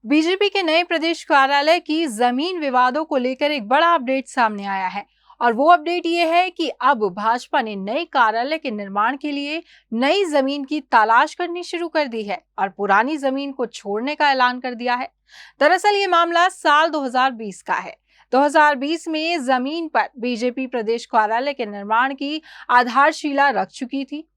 BJP के नए प्रदेश कार्यालय की जमीन विवादों को लेकर एक बड़ा अपडेट सामने आया है। और वो अपडेट ये है कि अब भाजपा ने नए कार्यालय के निर्माण के लिए नई जमीन की तलाश करनी शुरू कर दी है और पुरानी जमीन को छोड़ने का ऐलान कर दिया है। दरअसल ये मामला साल 2020 का है। 2020 में जमीन पर बीजेपी प्रदेश कार्यालय के निर्माण की आधारशिला रख चुकी थी।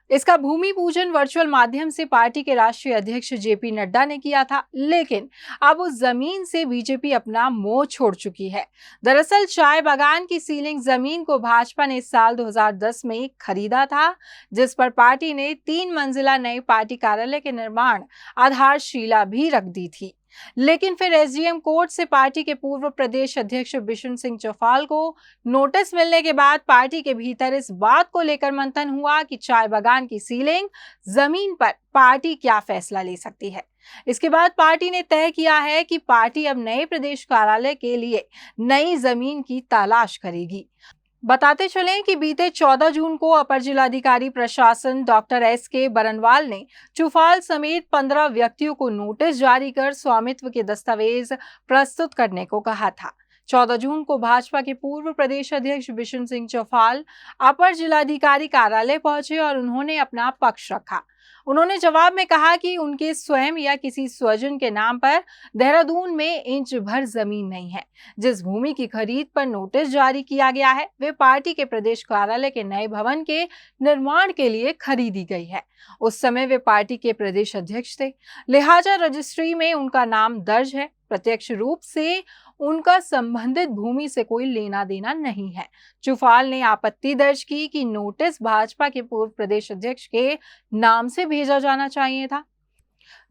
इसका भूमि पूजन वर्चुअल माध्यम से पार्टी के राष्ट्रीय अध्यक्ष जेपी नड्डा ने किया था, लेकिन अब उस जमीन से बीजेपी अपना मोह छोड़ चुकी है। दरअसल चाय बागान की सीलिंग जमीन को भाजपा ने साल 2010 में खरीदा था, जिस पर पार्टी ने 3 मंजिला नए पार्टी कार्यालय के निर्माण आधारशिला भी रख दी थी। लेकिन फिर एसडीएम कोर्ट से पार्टी के पूर्व प्रदेश अध्यक्ष बिशन सिंह चौफाल को नोटिस मिलने के बाद पार्टी के भीतर इस बात को लेकर मंथन हुआ कि चाय बागान की सीलिंग जमीन पर पार्टी क्या फैसला ले सकती है। इसके बाद पार्टी ने तय किया है कि पार्टी अब नए प्रदेश कार्यालय के लिए नई जमीन की तलाश करेगी। बताते चलें कि बीते 14 जून को अपर जिलाधिकारी प्रशासन डॉक्टर एस.के. बरनवाल ने चौफाल समेत 15 व्यक्तियों को नोटिस जारी कर स्वामित्व के दस्तावेज प्रस्तुत करने को कहा था। 14 जून को भाजपा के पूर्व प्रदेश अध्यक्ष बिशन सिंह चौफाल अपर जिलाधिकारी कार्यालय पहुंचे और उन्होंने अपना पक्ष रखा। उन्होंने जवाब में कहा कि उनके स्वयं या किसी स्वजन के नाम पर देहरादून में इंच भर जमीन नहीं है। जिस भूमि की खरीद पर नोटिस जारी किया गया है वे पार्टी के प्रदेश कार्यालय के नए भवन के निर्माण के लिए खरीदी गई है। उस समय वे पार्टी के प्रदेश अध्यक्ष थे, लिहाजा रजिस्ट्री में उनका नाम दर्ज है। प्रत्यक्ष रूप से उनका संबंधित भूमि से कोई लेना देना नहीं है। चौफाल ने आपत्ति दर्ज की कि नोटिस भाजपा के पूर्व प्रदेश अध्यक्ष के नाम से भेजा जाना चाहिए था।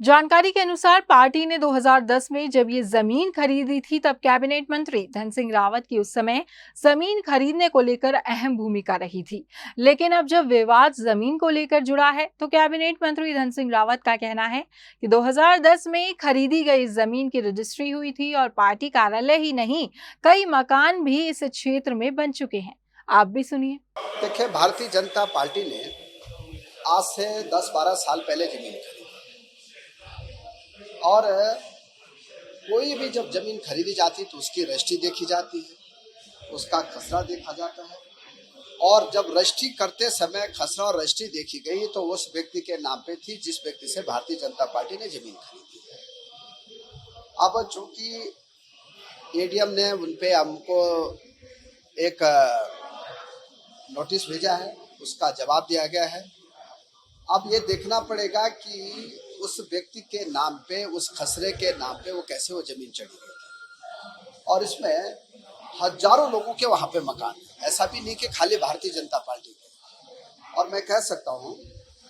जानकारी के अनुसार पार्टी ने 2010 में जब ये जमीन खरीदी थी तब कैबिनेट मंत्री धन सिंह रावत की उस समय जमीन खरीदने को लेकर अहम भूमिका रही थी। लेकिन अब जब विवाद जमीन को लेकर जुड़ा है तो कैबिनेट मंत्री धन सिंह रावत का कहना है कि 2010 में खरीदी गई जमीन की रजिस्ट्री हुई थी और पार्टी कार्यालय ही नहीं कई मकान भी इस क्षेत्र में बन चुके हैं। आप भी सुनिए। देखिए, भारतीय जनता पार्टी ने आज से 10-12 साल पहले जमीन खरीदी और कोई भी जब जमीन खरीदी जाती तो उसकी रजिस्ट्री देखी जाती है, उसका खसरा देखा जाता है और जब रजिस्ट्री करते समय खसरा और रजिस्ट्री देखी गई तो उस व्यक्ति के नाम पे थी जिस व्यक्ति से भारतीय जनता पार्टी ने जमीन खरीदी है। अब चूंकि एडीएम ने उन पे हमको एक नोटिस भेजा है, उसका जवाब दिया गया है। अब ये देखना पड़ेगा कि उस व्यक्ति के नाम पे, उस खसरे के नाम पे वो कैसे वो जमीन चढ़ी गई और इसमें हजारों लोगों के वहाँ पे मकान है। ऐसा भी नहीं कि खाली भारतीय जनता पार्टी के। और मैं कह सकता हूँ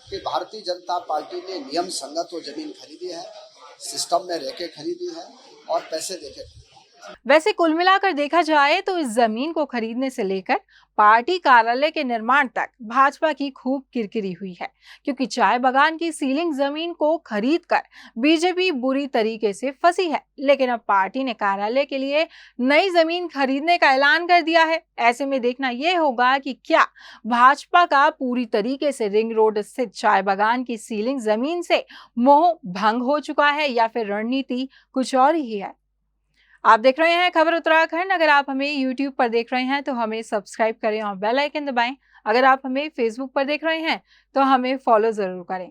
कि भारतीय जनता पार्टी ने नियम संगत वो जमीन खरीदी है, सिस्टम में रह के खरीदी है और पैसे दे के। वैसे कुल मिलाकर देखा जाए तो इस जमीन को खरीदने से लेकर पार्टी कार्यालय के निर्माण तक भाजपा की खूब किरकिरी हुई है, क्योंकि चाय बागान की सीलिंग जमीन को खरीदकर बीजेपी बुरी तरीके से फंसी है। लेकिन अब पार्टी ने कार्यालय के लिए नई जमीन खरीदने का ऐलान कर दिया है। ऐसे में देखना यह होगा कि क्या भाजपा का पूरी तरीके से रिंग रोड स्थित चाय बागान की सीलिंग जमीन से मोह भंग हो चुका है या फिर रणनीति कुछ और ही है। आप देख रहे हैं खबर उत्तराखंड। अगर आप हमें YouTube पर देख रहे हैं तो हमें सब्सक्राइब करें और बेल आइकन दबाएं। अगर आप हमें Facebook पर देख रहे हैं तो हमें फॉलो जरूर करें।